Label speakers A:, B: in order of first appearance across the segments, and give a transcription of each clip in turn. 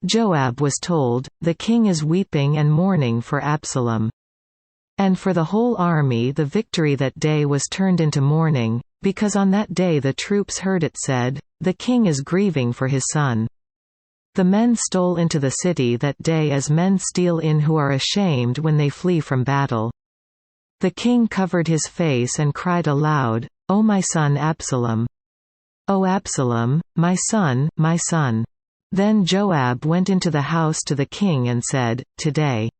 A: Joab was told, "The king is weeping and mourning for Absalom." And for the whole army the victory that day was turned into mourning, because on that day the troops heard it said, "The king is grieving for his son." The men stole into the city that day as men steal in who are ashamed when they flee from battle. The king covered his face and cried aloud, "O my son Absalom! O Absalom, my son, my son!" Then Joab went into the house to the king and said, "Today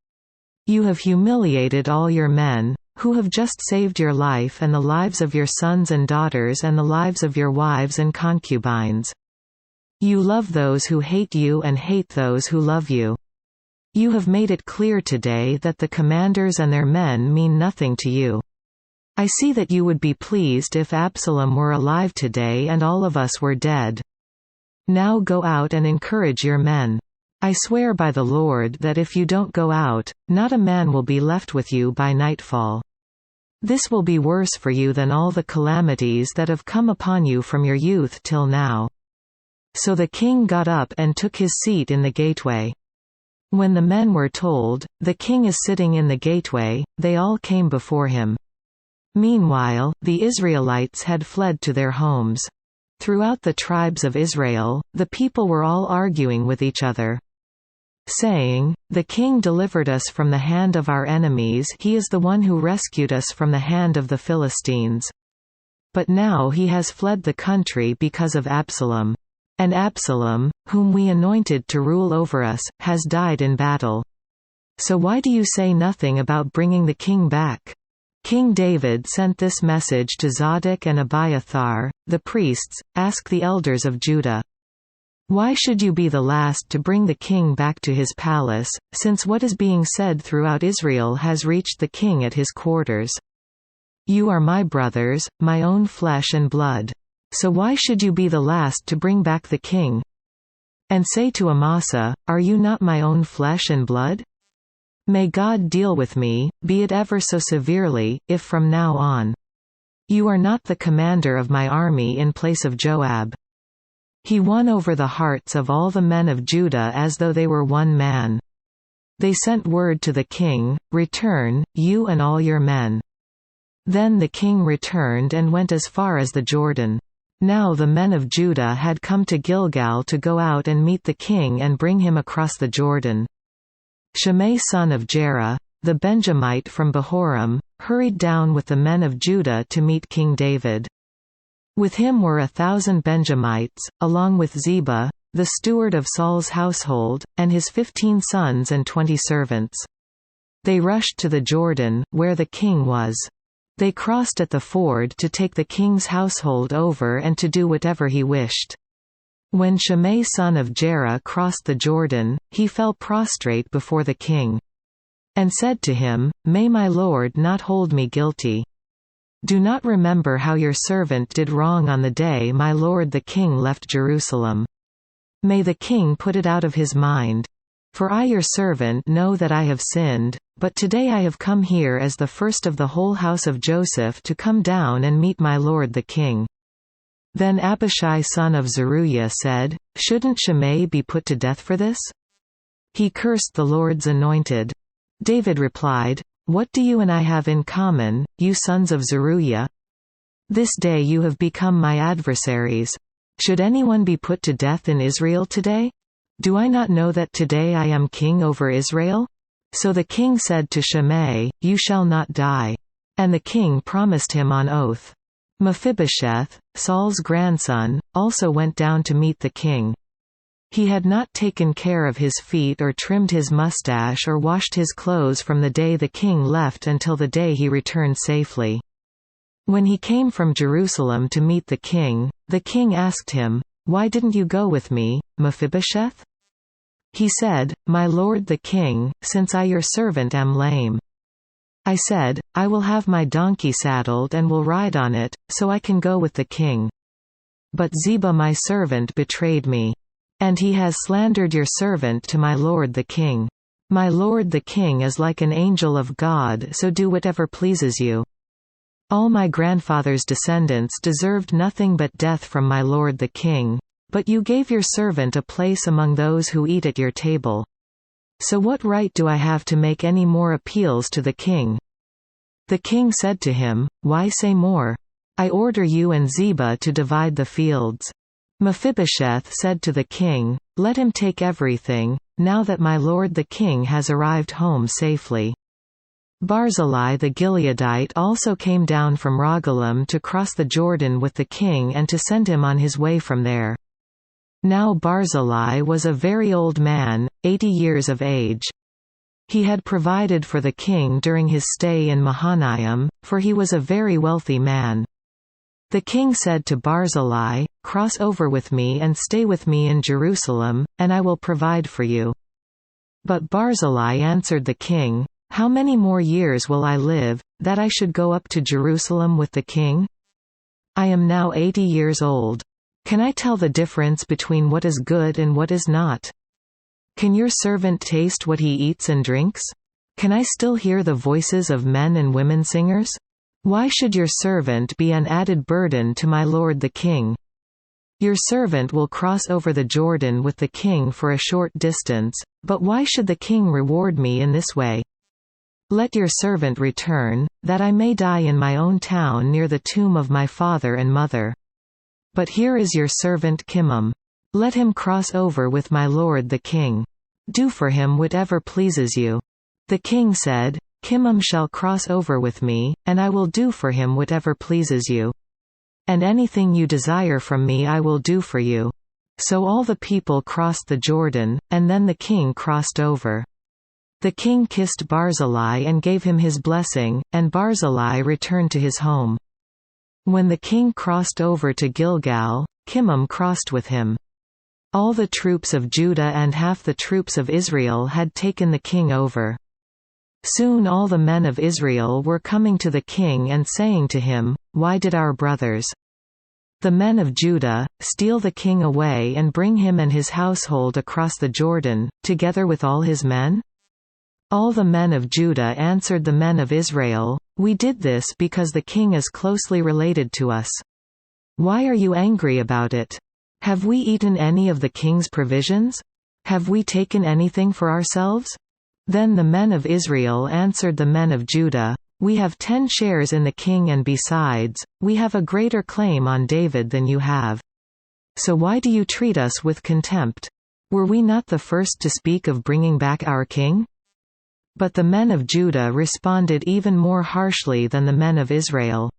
A: you have humiliated all your men, who have just saved your life and the lives of your sons and daughters and the lives of your wives and concubines. You love those who hate you and hate those who love you. You have made it clear today that the commanders and their men mean nothing to you. I see that you would be pleased if Absalom were alive today and all of us were dead. Now go out and encourage your men. I swear by the Lord that if you don't go out, not a man will be left with you by nightfall. This will be worse for you than all the calamities that have come upon you from your youth till now." So the king got up and took his seat in the gateway. When the men were told, "The king is sitting in the gateway," they all came before him. Meanwhile, the Israelites had fled to their homes. Throughout the tribes of Israel, the people were all arguing with each other, saying, "The king delivered us from the hand of our enemies, he is the one who rescued us from the hand of the Philistines. But now he has fled the country because of Absalom. And Absalom, whom we anointed to rule over us, has died in battle. So why do you say nothing about bringing the king back?" King David sent this message to Zadok and Abiathar, the priests, "Ask the elders of Judah. Why should you be the last to bring the king back to his palace, since what is being said throughout Israel has reached the king at his quarters? You are my brothers, my own flesh and blood. So why should you be the last to bring back the king? And say to Amasa, are you not my own flesh and blood? May God deal with me, be it ever so severely, if from now on you are not the commander of my army in place of Joab." He won over the hearts of all the men of Judah as though they were one man. They sent word to the king, "Return, you and all your men." Then the king returned and went as far as the Jordan. Now the men of Judah had come to Gilgal to go out and meet the king and bring him across the Jordan. Shimei son of Gera, the Benjamite from Bahurim, hurried down with the men of Judah to meet King David. With him were 1,000 Benjamites, along with Ziba, the steward of Saul's household, and his 15 sons and 20 servants. They rushed to the Jordan, where the king was. They crossed at the ford to take the king's household over and to do whatever he wished. When Shimei son of Gera crossed the Jordan, he fell prostrate before the king, and said to him, "May my lord not hold me guilty. Do not remember how your servant did wrong on the day my lord the king left Jerusalem. May the king put it out of his mind. For I your servant know that I have sinned, but today I have come here as the first of the whole house of Joseph to come down and meet my lord the king." Then Abishai son of Zeruiah said, "Shouldn't Shimei be put to death for this? He cursed the Lord's anointed." David replied, "What do you and I have in common, you sons of Zeruiah? This day you have become my adversaries. Should anyone be put to death in Israel today? Do I not know that today I am king over Israel?" So the king said to Shimei, "You shall not die." And the king promised him on oath. Mephibosheth, Saul's grandson, also went down to meet the king. He had not taken care of his feet or trimmed his mustache or washed his clothes from the day the king left until the day he returned safely. When he came from Jerusalem to meet the king asked him, "Why didn't you go with me, Mephibosheth?" He said, "My lord the king, since I your servant am lame. I said, I will have my donkey saddled and will ride on it, so I can go with the king. But Ziba my servant betrayed me. And he has slandered your servant to my lord the king. My lord the king is like an angel of God, so do whatever pleases you. All my grandfather's descendants deserved nothing but death from my lord the king. But you gave your servant a place among those who eat at your table. So what right do I have to make any more appeals to the king?" The king said to him, "Why say more? I order you and Ziba to divide the fields." Mephibosheth said to the king, "Let him take everything, now that my lord the king has arrived home safely." Barzillai the Gileadite also came down from Rogelim to cross the Jordan with the king and to send him on his way from there. Now Barzillai was a very old man, 80 years of age. He had provided for the king during his stay in Mahanaim, for he was a very wealthy man. The king said to Barzillai, "Cross over with me and stay with me in Jerusalem, and I will provide for you." But Barzillai answered the king, "How many more years will I live, that I should go up to Jerusalem with the king? I am now 80 years old. Can I tell the difference between what is good and what is not? Can your servant taste what he eats and drinks? Can I still hear the voices of men and women singers? Why should your servant be an added burden to my lord the king? Your servant will cross over the Jordan with the king for a short distance, but why should the king reward me in this way? Let your servant return, that I may die in my own town near the tomb of my father and mother. But here is your servant Kimham. Let him cross over with my lord the king. Do for him whatever pleases you." The king said, "Kimham shall cross over with me, and I will do for him whatever pleases you. And anything you desire from me I will do for you." So all the people crossed the Jordan, and then the king crossed over. The king kissed Barzillai and gave him his blessing, and Barzillai returned to his home. When the king crossed over to Gilgal, Kimham crossed with him. All the troops of Judah and half the troops of Israel had taken the king over. Soon all the men of Israel were coming to the king and saying to him, "Why did our brothers, the men of Judah, steal the king away and bring him and his household across the Jordan, together with all his men?" All the men of Judah answered the men of Israel, "We did this because the king is closely related to us. Why are you angry about it? Have we eaten any of the king's provisions? Have we taken anything for ourselves?" Then the men of Israel answered the men of Judah, "We have 10 shares in the king, and besides, we have a greater claim on David than you have. So why do you treat us with contempt? Were we not the first to speak of bringing back our king?" But the men of Judah responded even more harshly than the men of Israel.